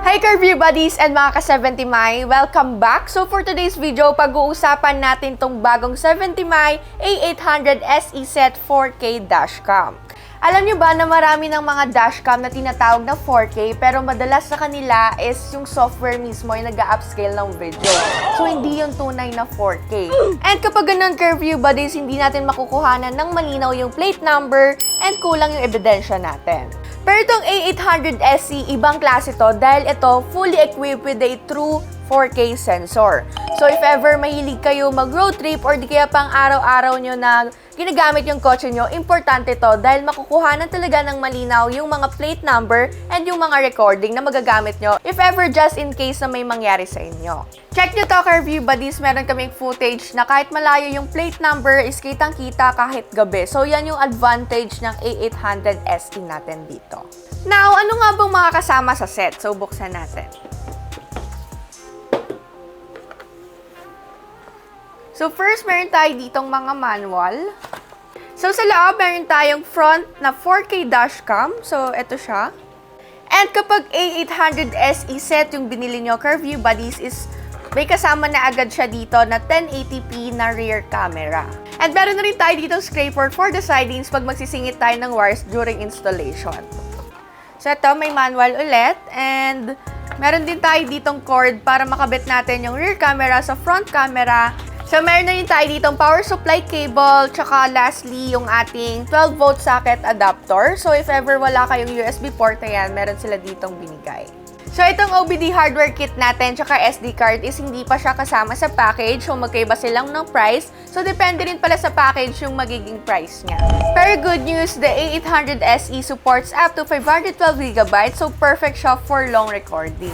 Hi Curview buddies and mga ka-70mai! Welcome back! So for today's video, pag-uusapan natin tong bagong 70mai A800SE set 4K dashcam. Alam nyo ba na marami ng mga dashcam na tinatawag na 4K pero madalas sa kanila is yung software mismo yung nag-upscale ng video. So hindi yung tunay na 4K. And kapag ganun Curview buddies, hindi natin makukuhanan ng malinaw yung plate number and kulang yung ebidensya natin. Pero itong A800SE, ibang klase to dahil ito fully equipped with a true 4K sensor. So if ever mahilig kayo mag-road trip or di kaya pang araw-araw nyo na ginagamit yung kotse nyo, importante to dahil makukuhanan talaga ng malinaw yung mga plate number and yung mga recording na magagamit nyo if ever just in case na may mangyari sa inyo. Check nyo to Curview buddies, meron kaming footage na kahit malayo yung plate number is kitang-kita kahit gabi. So yan yung advantage ng A800SE natin dito. Now, ano nga bang mga kasama sa set? So buksan natin. So first, meron tayo ditong mga manual. So sa loob, meron tayong front na 4K dashcam. So ito siya. And kapag A800SE set yung binili nyo, Curview buddies, is may kasama na agad siya dito na 1080p na rear camera. And meron na rin tayo ditong scraper for the sidings pag magsisingit tayo ng wires during installation. So ito, may manual ulit. And meron din tayo ditong cord para makabit natin yung rear camera sa front camera. So, meron na rin tayo ditong power supply cable, tsaka lastly, yung ating 12-volt socket adapter. So, if ever wala kayong USB port na yan, meron sila ditong binigay. So, itong OBD hardware kit natin, tsaka SD card is hindi pa siya kasama sa package. So, magkaiba silang ng price. So, depende rin pala sa package yung magiging price niya. Pero good news, the A800SE supports up to 512GB. So, perfect siya for long recordings.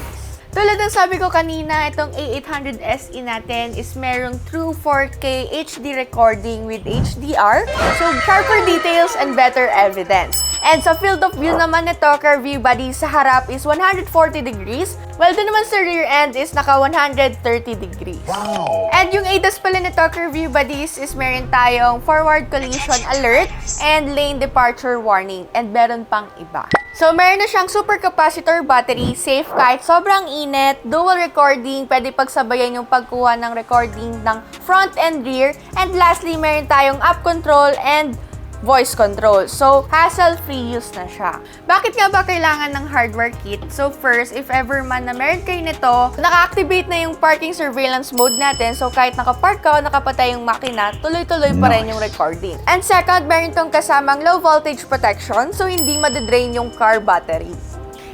Tulad ng sabi ko kanina, itong A800SE natin is merong true 4K HD recording with HDR, so sharper details and better evidence. And sa field of view naman nito, Curview buddies, sa harap is 140 degrees, while dun naman sa rear end is naka 130 degrees. Wow! And yung ADAS pala nito, Curview buddies, is meron tayong forward collision alert and lane departure warning, and meron pang iba. So, meron na siyang super capacitor battery, safe kahit sobrang init, dual recording, pwede pagsabayan yung pagkuha ng recording ng front and rear, and lastly, meron tayong app control and voice control. So, hassle-free use na siya. Bakit nga ba kailangan ng hardware kit? So, first, if ever man na meron kayo nito, naka-activate na yung parking surveillance mode natin. So, kahit nakapark ka o nakapatay yung makina, tuloy-tuloy pa rin yung recording. And second, meron tong kasamang low voltage protection. So, hindi madadrain yung car battery.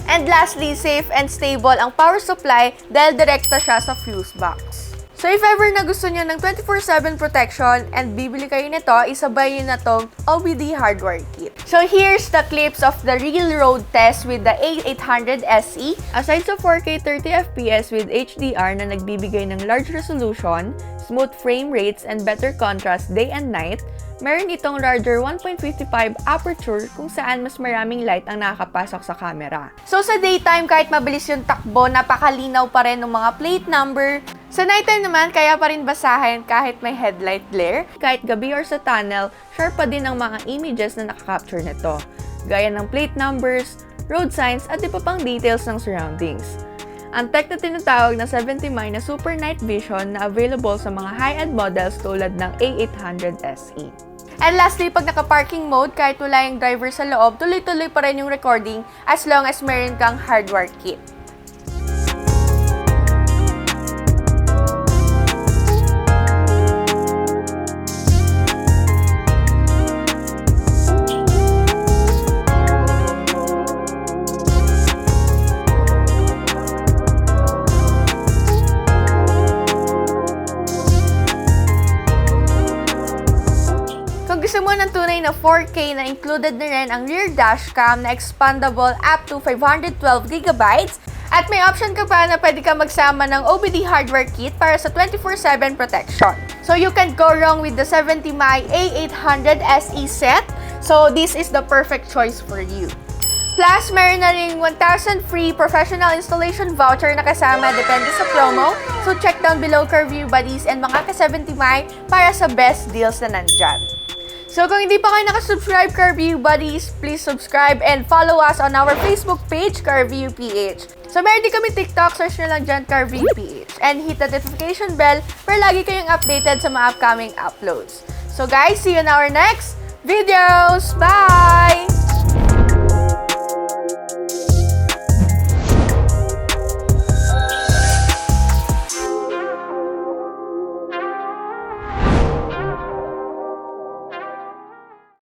And lastly, safe and stable ang power supply dahil direkta siya sa fuse box. So, if ever na gusto nyo ng 24/7 protection and bibili kayo nito, isabay nyo na tong OBD hardware kit. So, here's the clips of the real road test with the A800SE. Aside sa 4K 30fps with HDR na nagbibigay ng large resolution, smooth frame rates, and better contrast day and night, meron itong larger 1.55 aperture kung saan mas maraming light ang nakakapasok sa camera. So, sa daytime, kahit mabilis yung takbo, napakalinaw pa rin ng mga plate number. Sa nighttime naman, kaya pa rin basahin kahit may headlight glare. Kahit gabi or sa tunnel, sharp pa din ang mga images na nakakapture nito. Gaya ng plate numbers, road signs, at iba pang details ng surroundings. Ang tech na tinatawag na 70mai na super night vision na available sa mga high-end models tulad ng A800SE. And lastly, pag naka-parking mode, kahit wala yung driver sa loob, tuloy-tuloy pa rin yung recording as long as meron kang hardware kit. Kung gusto mo ng tunay na 4K na included na rin ang rear dashcam na expandable up to 512GB at may option ka pa na pwede ka magsama ng OBD hardware kit para sa 24/7 protection. So you can't go wrong with the 70mai A800SE set. So this is the perfect choice for you. Plus, meron na ring 1,000 free professional installation voucher na kasama depende sa promo. So check down below Curview buddies and mga ka-70mai para sa best deals na nandyan. So kung hindi pa kayo nakasubscribe, Curview buddies, please subscribe and follow us on our Facebook page, Curview PH. So, meron din kami TikTok, search nyo lang dyan, CarVPH. And hit the notification bell para lagi kayong updated sa mga upcoming uploads. So guys, see you in our next videos. Bye!